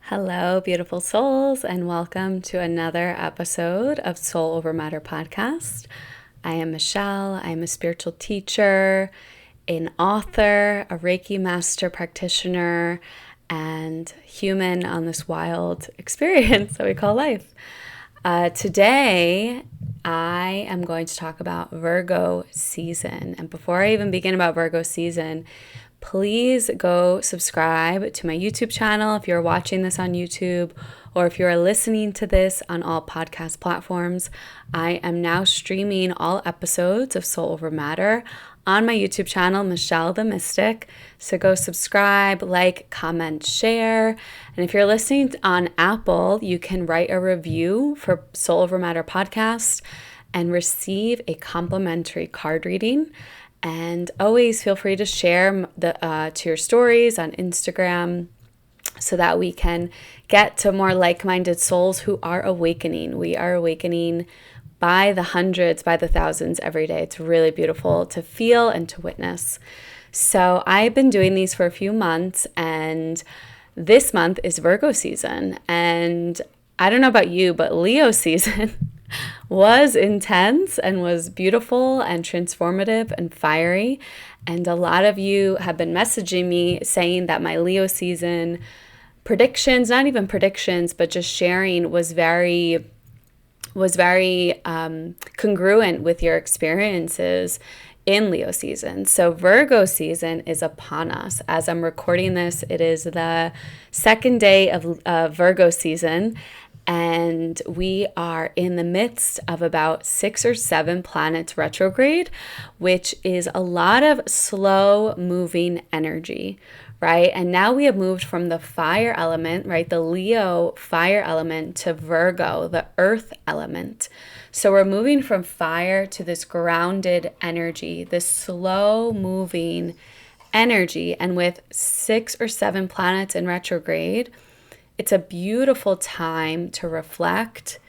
Hello, beautiful souls, and welcome to another episode of Soul Over Matter podcast. I am Michelle. I'm a spiritual teacher, an author, a Reiki master practitioner, and human on this wild experience that we call life. Today, I am going to talk about Virgo season. And before I even begin about Virgo season, please go subscribe to my YouTube channel if you're watching this on YouTube, or if you're listening to this on all podcast platforms. I am now streaming all episodes of Soul Over Matter on my YouTube channel, Michelle the Mystic. So go subscribe, like, comment, share. And if you're listening on Apple, you can write a review for Soul Over Matter podcast and receive a complimentary card reading. And always feel free to share to your stories on Instagram so that we can get to more like-minded souls who are awakening. We are awakening by the hundreds, by the thousands every day. It's really beautiful to feel and to witness. So I've been doing these for a few months, and this month is Virgo season. And I don't know about you, but Leo season was intense and was beautiful and transformative and fiery. And a lot of you have been messaging me saying that my Leo season predictions, not even predictions, but just sharing was very congruent with your experiences in Leo season. So Virgo season is upon us. As I'm recording this, it is the second day of Virgo season. And we are in the midst of about 6 or 7 planets retrograde, which is a lot of slow moving energy, right? And now we have moved from the fire element, right? The Leo fire element to Virgo, the earth element. So we're moving from fire to this grounded energy, this slow moving energy. And with 6 or 7 planets in retrograde, it's a beautiful time to reflect,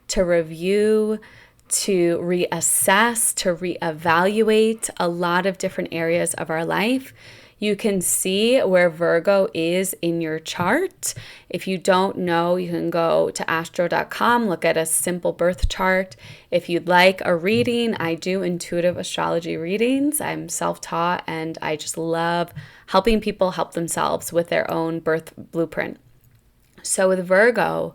to review, to reassess, to reevaluate a lot of different areas of our life. You can see where Virgo is in your chart. If you don't know, you can go to astro.com, look at a simple birth chart. If you'd like a reading, I do intuitive astrology readings. I'm self-taught, and I just love helping people help themselves with their own birth blueprint. So with Virgo,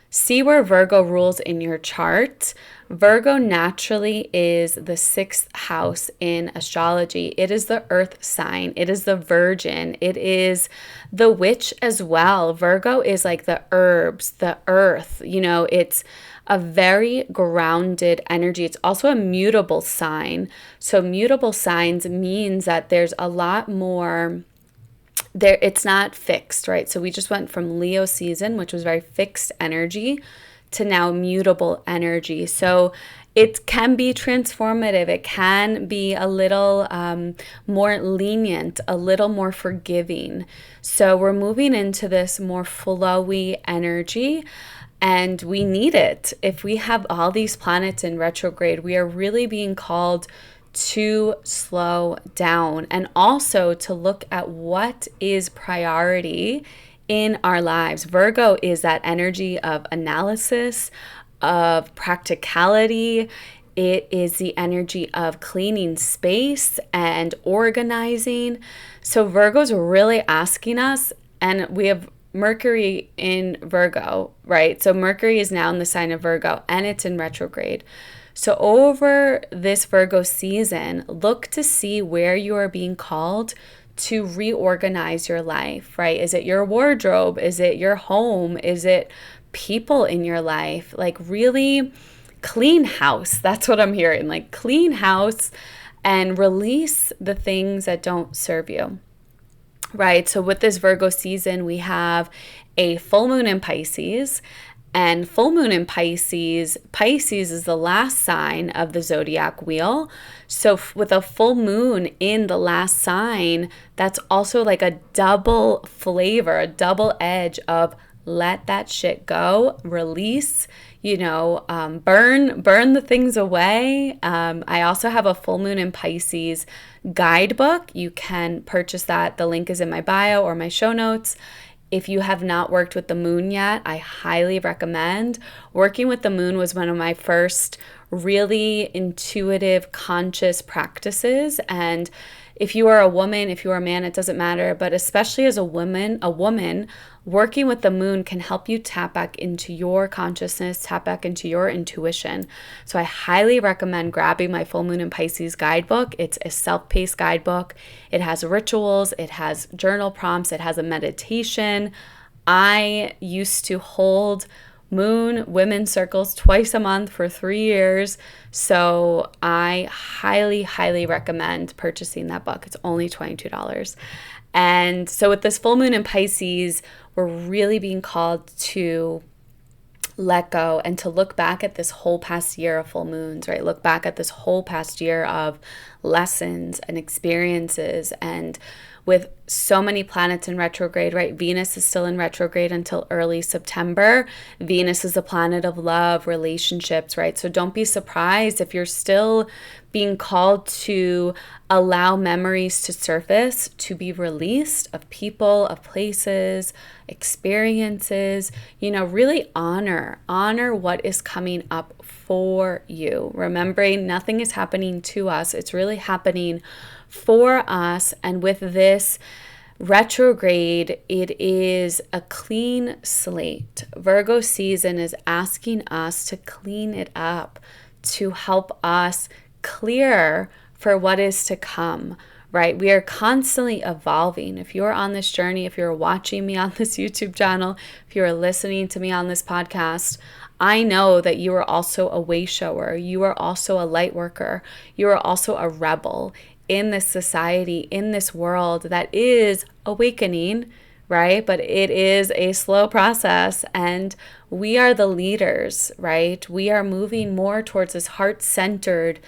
see where Virgo rules in your chart. Virgo naturally is the 6th house in astrology. It is the earth sign. It is the virgin. It is the witch as well. Virgo is like the herbs, the earth. It's a very grounded energy. It's also a mutable sign. So mutable signs means that there's a lot more there, it's not fixed, right? So we just went from Leo season, which was very fixed energy, to now mutable energy. So it can be transformative. It can be a little more lenient, a little more forgiving. So we're moving into this more flowy energy, and we need it. If we have all these planets in retrograde, we are really being called to slow down, and also to look at what is priority in our lives. Virgo is that energy of analysis, of practicality. It is the energy of cleaning space and organizing. So Virgo's really asking us, and we have Mercury in Virgo, right? So Mercury is now in the sign of Virgo, and it's in retrograde. So over this Virgo season, look to see where you are being called to reorganize your life, right? Is it your wardrobe? Is it your home? Is it people in your life? Like really clean house. That's what I'm hearing. Like clean house and release the things that don't serve you, right? So with this Virgo season, we have a full moon in Pisces. And full moon in Pisces is the last sign of the zodiac wheel. So with a full moon in the last sign, that's also like a double flavor, a double edge of let that shit go, release, burn the things away. I also have a full moon in Pisces guidebook. You can purchase that. The link is in my bio or my show notes. If you have not worked with the moon yet, I highly recommend. Working with the moon was one of my first really intuitive, conscious practices. And if you are a woman, if you are a man, it doesn't matter. But especially as a woman, working with the moon can help you tap back into your consciousness, tap back into your intuition. So I highly recommend grabbing my Full Moon in Pisces guidebook. It's a self-paced guidebook. It has rituals, it has journal prompts, it has a meditation. I used to hold moon women's circles twice a month for 3 years. So I highly, highly recommend purchasing that book. It's only $22. And so with this full moon in Pisces, we're really being called to let go and to look back at this whole past year of full moons, right? Look back at this whole past year of lessons and experiences. And with so many planets in retrograde, right? Venus is still in retrograde until early September. Venus is a planet of love, relationships, right? So don't be surprised if you're still being called to allow memories to surface, to be released of people, of places, experiences, really honor what is coming up for you. Remembering nothing is happening to us. It's really happening for us. And with this retrograde, it is a clean slate. Virgo season is asking us to clean it up, to help us clear for what is to come, right? We are constantly evolving. If you're on this journey, if you're watching me on this YouTube channel, if you're listening to me on this podcast, I know that you are also a way shower. You are also a light worker. You are also a rebel in this society, in this world that is awakening, right? But it is a slow process, and we are the leaders, right? We are moving more towards this heart-centered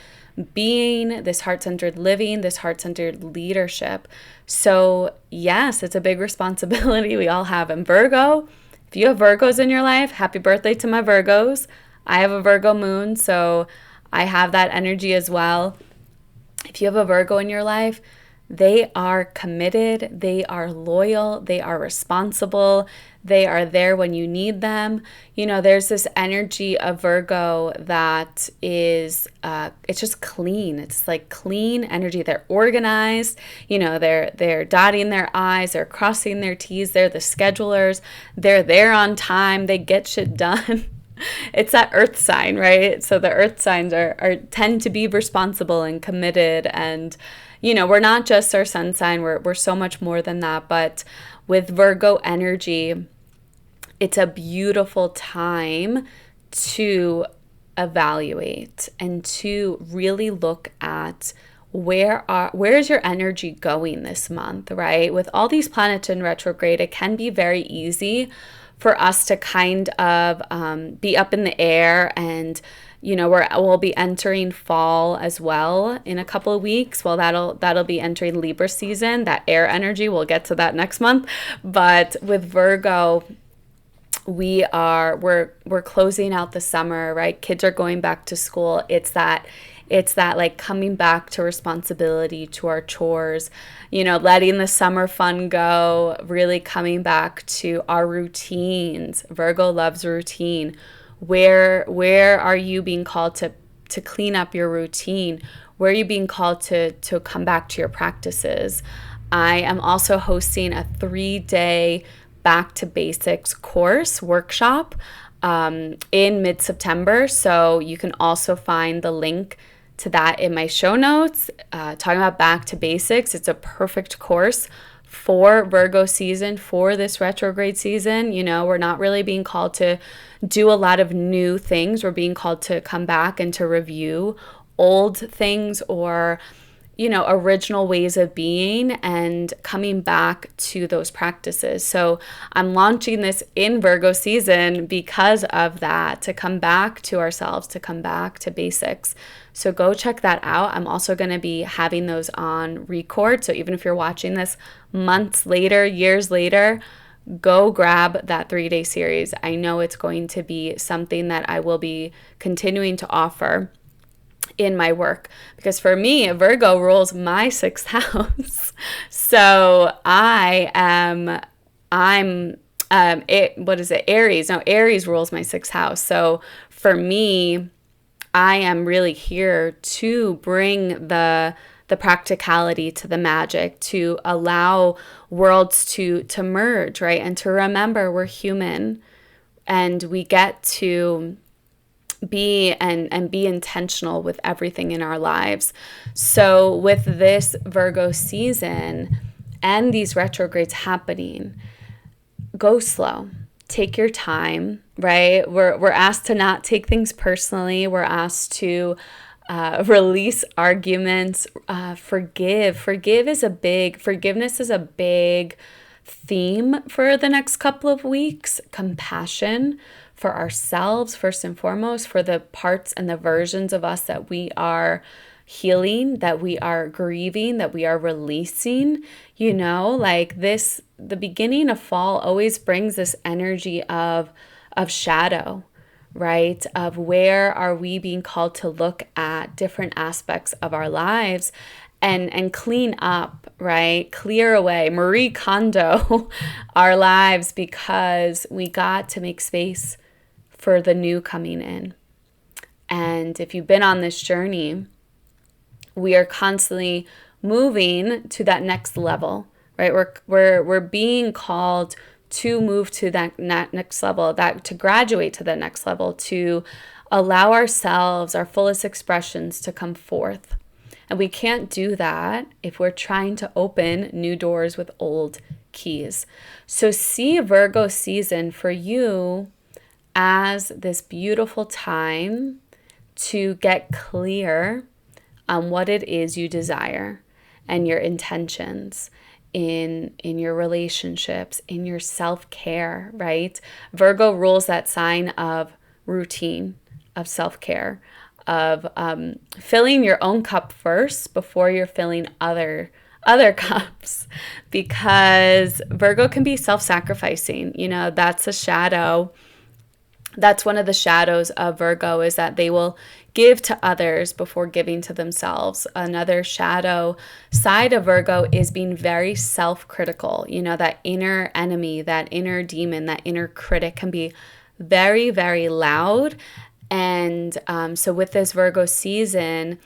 being, this heart-centered living, this heart-centered leadership. So yes, it's a big responsibility we all have. And Virgo, if you have Virgos in your life, happy birthday to my Virgos. I have a Virgo moon, so I have that energy as well. If you have a Virgo in your life, they are committed, they are loyal, they are responsible, they are there when you need them. There's this energy of Virgo that is, it's just clean. It's like clean energy. They're organized, they're dotting their I's, they're crossing their T's, they're the schedulers, they're there on time, they get shit done. It's that earth sign, right? So the earth signs are tend to be responsible and committed, and we're not just our sun sign, we're so much more than that. But with Virgo energy, it's a beautiful time to evaluate and to really look at where is your energy going this month, right? With all these planets in retrograde, it can be very easy for us to kind of be up in the air, and we'll be entering fall as well in a couple of weeks. Well, that'll be entering Libra season, that air energy. We'll get to that next month. But with Virgo, we're closing out the summer, right? Kids are going back to school. It's that like coming back to responsibility, to our chores, letting the summer fun go, really coming back to our routines. Virgo loves routine. Where are you being called to clean up your routine? Where are you being called to come back to your practices? I am also hosting a 3-day Back to Basics course workshop in mid-September. So you can also find the link to that in my show notes. Talking about Back to Basics, it's a perfect course for Virgo season, for this retrograde season. We're not really being called to do a lot of new things. We're being called to come back and to review old things, or original ways of being, and coming back to those practices. So I'm launching this in Virgo season because of that, to come back to ourselves, to come back to basics. So go check that out. I'm also going to be having those on record. So even if you're watching this months later, years later, go grab that 3-day series. I know it's going to be something that I will be continuing to offer in my work, because for me, Virgo rules my 6th house. So I am I'm what is it? Aries. No, Aries rules my sixth house. So for me, I am really here to bring the practicality to the magic, to allow worlds to merge, right? And to remember we're human and we get to be and be intentional with everything in our lives. So with this Virgo season and these retrogrades happening, go slow. Take your time, right? We're asked to not take things personally. We're asked to release arguments, forgive. Forgiveness is a big theme for the next couple of weeks. Compassion for ourselves, first and foremost, for the parts and the versions of us that we are healing, that we are grieving, that we are releasing. Like this, the beginning of fall always brings this energy of shadow, right? Of where are we being called to look at different aspects of our lives and clean up, right? Clear away, Marie Kondo our lives, because we got to make space for the new coming in. And if you've been on this journey, we are constantly moving to that next level, right? We're being called to move to that next level, that to graduate to the next level, to allow ourselves, our fullest expressions to come forth. And we can't do that if we're trying to open new doors with old keys. So see Virgo season for you as this beautiful time to get clear on what it is you desire and your intentions in your relationships, in your self-care, right? Virgo rules that sign of routine, of self-care, of filling your own cup first before you're filling other cups, because Virgo can be self-sacrificing. That's a shadow. That's one of the shadows of Virgo, is that they will give to others before giving to themselves. Another shadow side of Virgo is being very self-critical. That inner enemy, that inner demon, that inner critic can be very, very loud. And so with this Virgo season,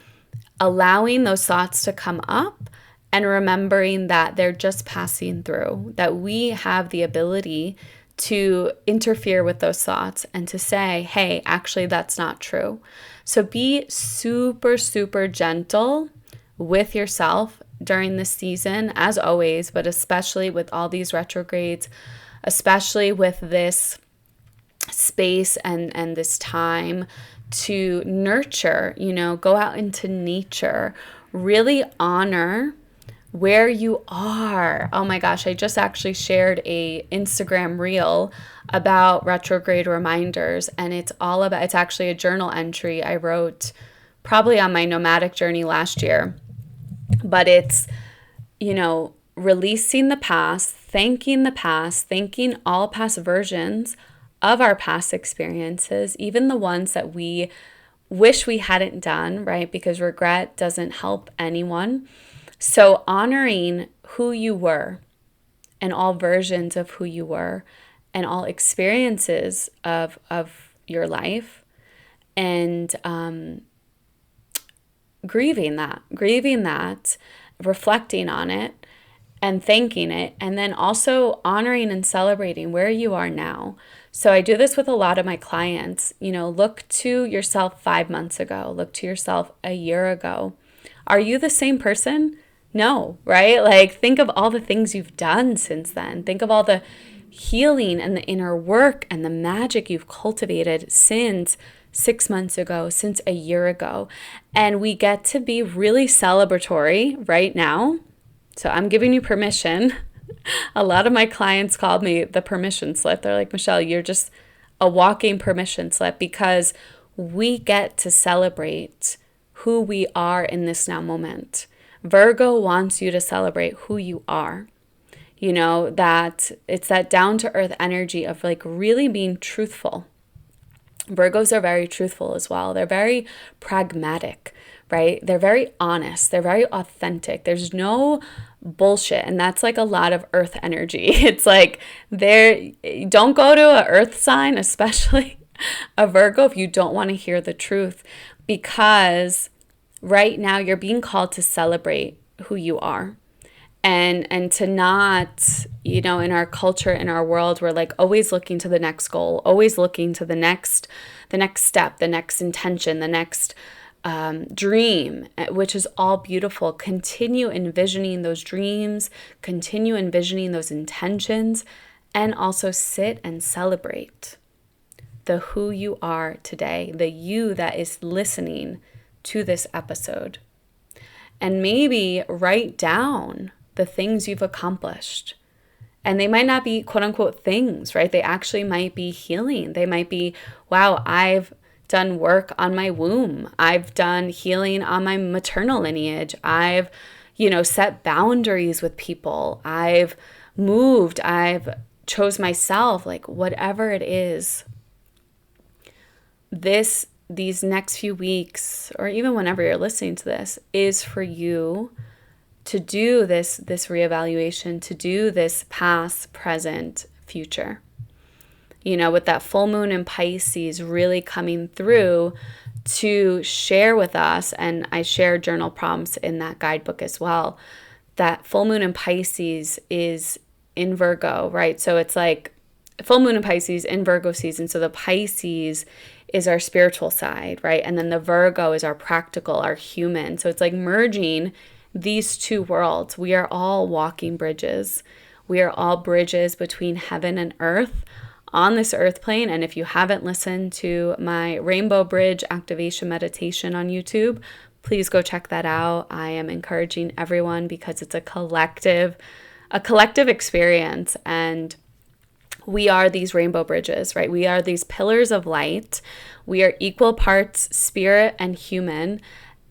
allowing those thoughts to come up and remembering that they're just passing through, that we have the ability to interfere with those thoughts and to say, hey, actually, that's not true. So be super, super gentle with yourself during this season, as always, but especially with all these retrogrades, especially with this space and this time to nurture, go out into nature, really honor where you are. Oh my gosh, I just actually shared a Instagram reel about retrograde reminders, and it's actually a journal entry I wrote probably on my nomadic journey last year. But it's, releasing the past, thanking all past versions of our past experiences, even the ones that we wish we hadn't done, right? Because regret doesn't help anyone. So honoring who you were and all versions of who you were and all experiences of your life, and grieving that, reflecting on it and thanking it, and then also honoring and celebrating where you are now. So I do this with a lot of my clients. Look to yourself 5 months ago, look to yourself a year ago. Are you the same person? No, right? Like, think of all the things you've done since then. Think of all the healing and the inner work and the magic you've cultivated since 6 months ago, since a year ago. And we get to be really celebratory right now. So I'm giving you permission. A lot of my clients called me the permission slip. They're like, Michelle, you're just a walking permission slip, because we get to celebrate who we are in this now moment. Virgo wants you to celebrate who you are. That it's that down to earth energy of like really being truthful. Virgos are very truthful as well. They're very pragmatic, right? They're very honest. They're very authentic. There's no bullshit. And that's like a lot of earth energy. It's like don't go to an earth sign, especially a Virgo, if you don't want to hear the truth, because right now you're being called to celebrate who you are. And to not, in our culture, in our world, we're like always looking to the next goal, always looking to the next step, the next intention, the next dream, which is all beautiful. Continue envisioning those dreams, continue envisioning those intentions, and also sit and celebrate the who you are today, the you that is listening to this episode. And maybe write down the things you've accomplished. And they might not be quote unquote things, right? They actually might be healing. They might be, wow, I've done work on my womb. I've done healing on my maternal lineage. I've, set boundaries with people. I've moved. I've chose myself, like whatever it is. These next few weeks, or even whenever you're listening to this, is for you to do this reevaluation, to do this past, present, future. With that full moon in Pisces really coming through to share with us, and I share journal prompts in that guidebook as well, that full moon in Pisces is in Virgo, right? So it's like full moon in Pisces in Virgo season. So the Pisces is our spiritual side, right? And then the Virgo is our practical, our human. So it's like merging these two worlds. We are all walking bridges. We are all bridges between heaven and earth on this earth plane. And if you haven't listened to my Rainbow Bridge activation meditation on YouTube, please go check that out. I am encouraging everyone because it's a collective experience. And we are these rainbow bridges, right? We are these pillars of light. We are equal parts spirit and human.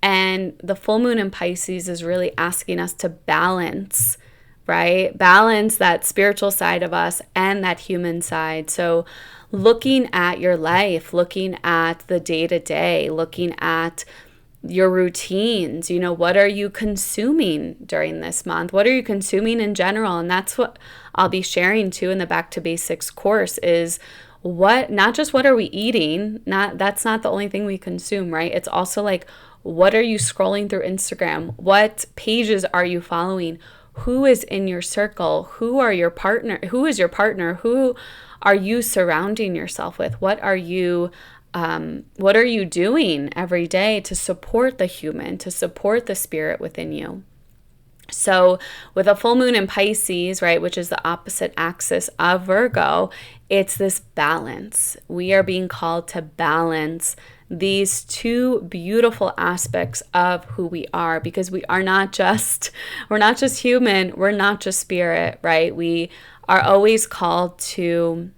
And the full moon in Pisces is really asking us to balance, right? Balance that spiritual side of us and that human side. So looking at your life, looking at the day-to-day, looking at your routines, what are you consuming during this month? What are you consuming in general? And that's what I'll be sharing too in the Back to Basics course is not just what are we eating? That's not the only thing we consume, right? It's also like, what are you scrolling through Instagram? What pages are you following? Who is in your circle? Who is your partner? Who are you surrounding yourself with? What are you doing every day to support the human, to support the spirit within you? So with a full moon in Pisces, right, which is the opposite axis of Virgo, it's this balance. We are being called to balance these two beautiful aspects of who we are, because we're not just human, we're not just spirit, right? We are always called to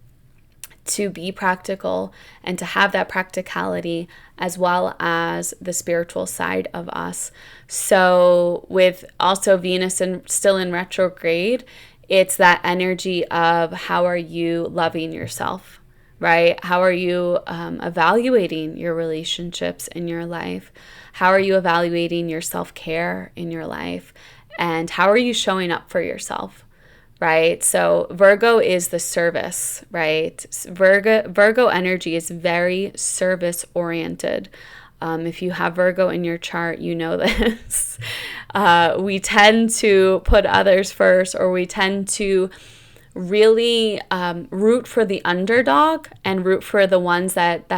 be practical and to have that practicality as well as the spiritual side of us. So with also Venus still in retrograde, it's that energy of how are you loving yourself, right? How are you evaluating your relationships in your life? How are you evaluating your self-care in your life? And how are you showing up for yourself? Right? So Virgo is the service, right? Virgo energy is very service oriented. If you have Virgo in your chart, you know this. We tend to put others first, or we tend to really root for the underdog and root for the ones that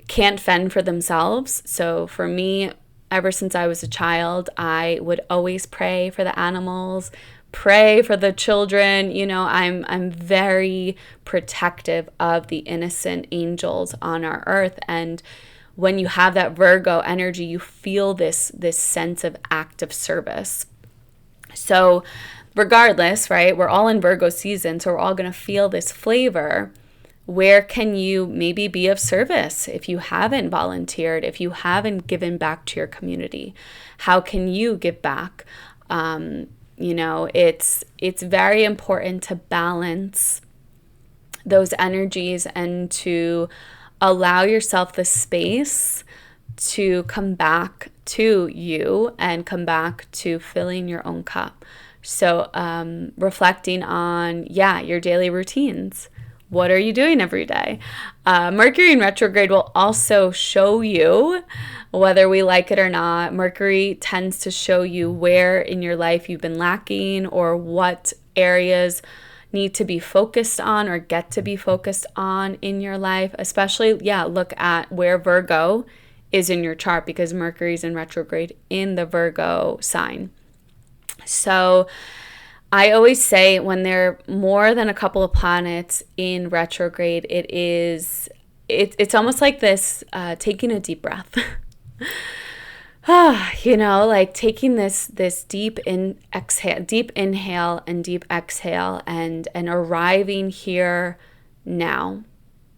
can't fend for themselves. So for me, ever since I was a child, I would always pray for the animals, pray for the children. I'm very protective of the innocent angels on our earth. And when you have that Virgo energy, you feel this sense of active service. So regardless, right, we're all in Virgo season, so we're all going to feel this flavor. Where can you maybe be of service if you haven't volunteered, if you haven't given back to your community? How can you give back? It's very important to balance those energies and to allow yourself the space to come back to you and come back to filling your own cup. So reflecting on, your daily routines. What are you doing every day? Mercury in retrograde will also show you, whether we like it or not, Mercury tends to show you where in your life you've been lacking or what areas need to be focused on or get to be focused on in your life. Especially, look at where Virgo is in your chart, because Mercury's in retrograde in the Virgo sign. So I always say when there are more than a couple of planets in retrograde, it's almost like this, taking a deep breath. Like taking this deep inhale and deep exhale and arriving here now.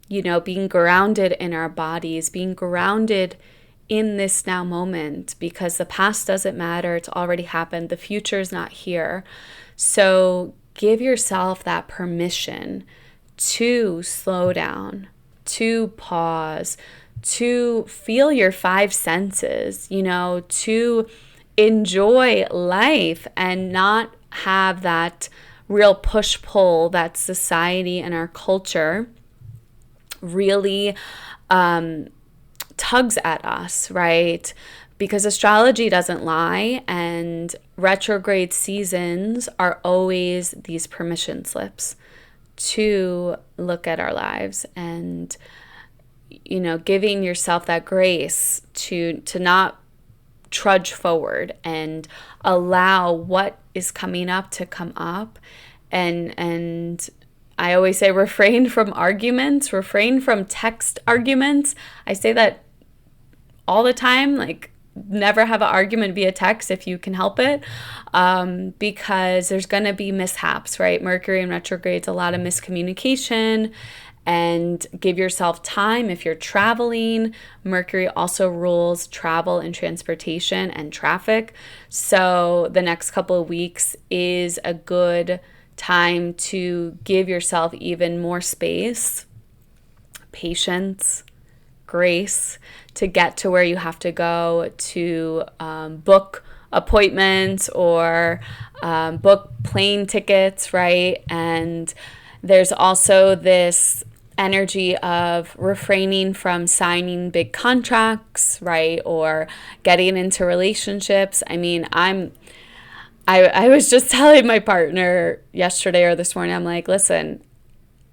Being grounded in our bodies, being grounded in this now moment, because the past doesn't matter. It's already happened. The future is not here. So give yourself that permission to slow down, to pause, to feel your five senses, to enjoy life and not have that real push-pull that society and our culture really tugs at us, right? Because astrology doesn't lie, and retrograde seasons are always these permission slips to look at our lives and, giving yourself that grace to not trudge forward and allow what is coming up to come up. And I always say refrain from arguments, refrain from text arguments. I say that all the time, like never have an argument via text if you can help it, because there's going to be mishaps, right? Mercury in retrograde is a lot of miscommunication, and give yourself time if you're traveling. Mercury also rules travel and transportation and traffic. So the next couple of weeks is a good time to give yourself even more space, patience, grace to get to where you have to go, to book appointments or book plane tickets, right? And there's also this energy of refraining from signing big contracts, right? Or getting into relationships. I mean, I was just telling my partner yesterday or this morning, I'm like, listen,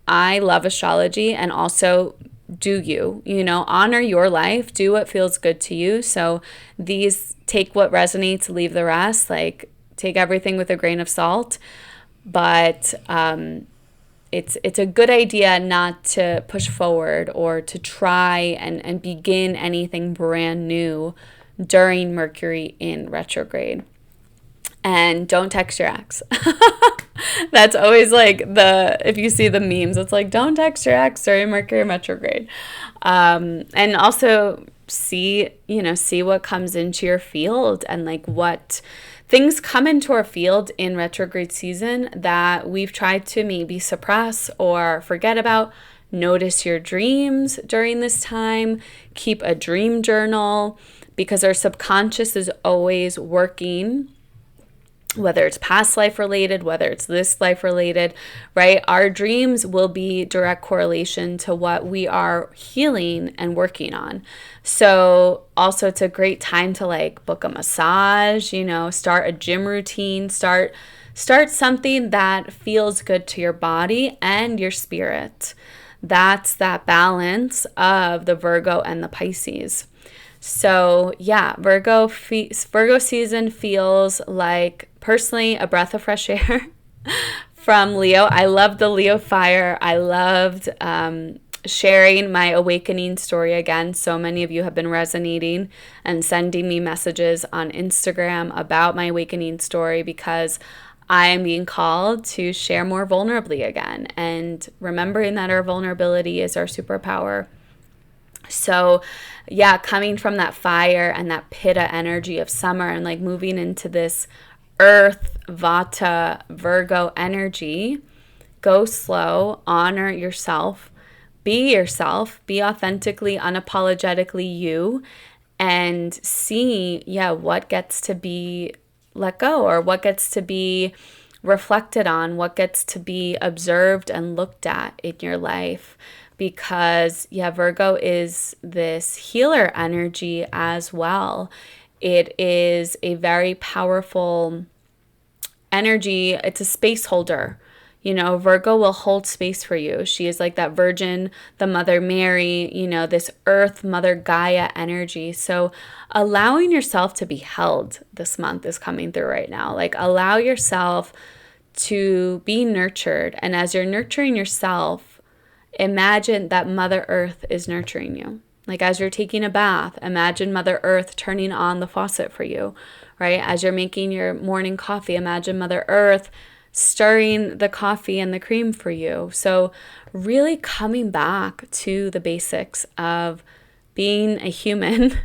I love astrology, and also do you honor your life, do what feels good to you. So take what resonates, leave the rest, like take everything with a grain of salt. But it's a good idea not to push forward or to try and begin anything brand new during Mercury in retrograde. And don't text your ex. That's always like if you see the memes, it's like, don't text your ex during Mercury retrograde. And also see what comes into your field, and like what things come into our field in retrograde season that we've tried to maybe suppress or forget about. Notice your dreams during this time. Keep a dream journal, because our subconscious is always working, whether it's past life related, whether it's this life related, right? Our dreams will be direct correlation to what we are healing and working on. So also it's a great time to like book a massage, start a gym routine, start something that feels good to your body and your spirit. That's that balance of the Virgo and the Pisces. So Virgo season feels like, personally, a breath of fresh air from Leo. I loved the Leo fire. I loved sharing my awakening story again. So many of you have been resonating and sending me messages on Instagram about my awakening story, because I am being called to share more vulnerably again, and remembering that our vulnerability is our superpower. So coming from that fire and that pitta energy of summer and like moving into this earth, vata, Virgo energy, go slow, honor yourself, be authentically, unapologetically you, and see, what gets to be let go, or what gets to be reflected on, what gets to be observed and looked at in your life. Because, Virgo is this healer energy as well. It is a very powerful energy. It's a space holder. Virgo will hold space for you. She is like that Virgin, the Mother Mary, this Earth, Mother Gaia energy. So allowing yourself to be held this month is coming through right now. Like, allow yourself to be nurtured. And as you're nurturing yourself, imagine that Mother Earth is nurturing you. Like, as you're taking a bath, imagine Mother Earth turning on the faucet for you, right? As you're making your morning coffee, imagine Mother Earth stirring the coffee and the cream for you. So really coming back to the basics of being a human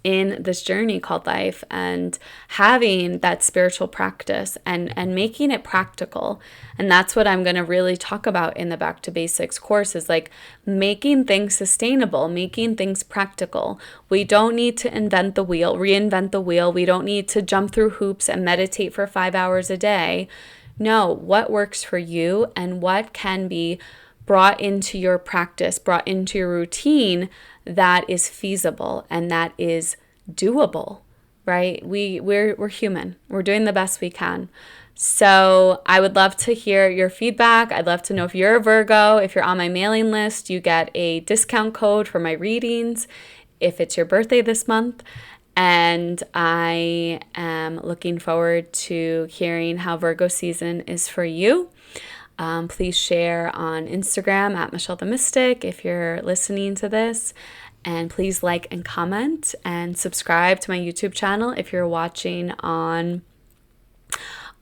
in this journey called life, and having that spiritual practice and making it practical. And that's what I'm going to really talk about in the Back to Basics course, is like making things sustainable, making things practical. We don't need to reinvent the wheel. We don't need to jump through hoops and meditate for 5 hours a day. No, what works for you and what can be brought into your practice, brought into your routine, that is feasible and that is doable, right? We're human. We're doing the best we can. So I would love to hear your feedback. I'd love to know if you're a Virgo. If you're on my mailing list, you get a discount code for my readings if it's your birthday this month. And I am looking forward to hearing how Virgo season is for you. Please share on Instagram at Michelle the Mystic if you're listening to this. And please like and comment and subscribe to my YouTube channel if you're watching on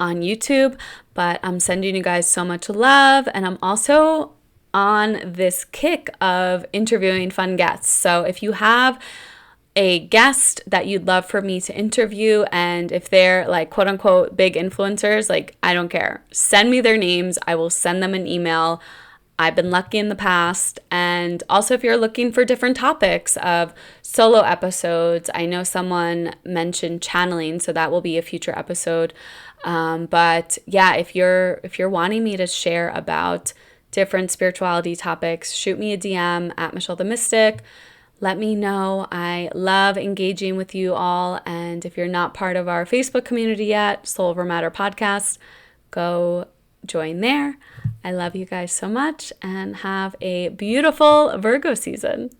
YouTube. But I'm sending you guys so much love. And I'm also on this kick of interviewing fun guests. So if you have a guest that you'd love for me to interview, and if they're like quote unquote big influencers, like, I don't care, send me their names. I will send them an email. I've been lucky in the past. And also, if you're looking for different topics of solo episodes, I know someone mentioned channeling, so that will be a future episode. But yeah, if you're wanting me to share about different spirituality topics, shoot me a DM at Michelle the Mystic. Let me know. I love engaging with you all. And if you're not part of our Facebook community yet, Soul Over Matter Podcast, go join there. I love you guys so much, and have a beautiful Virgo season.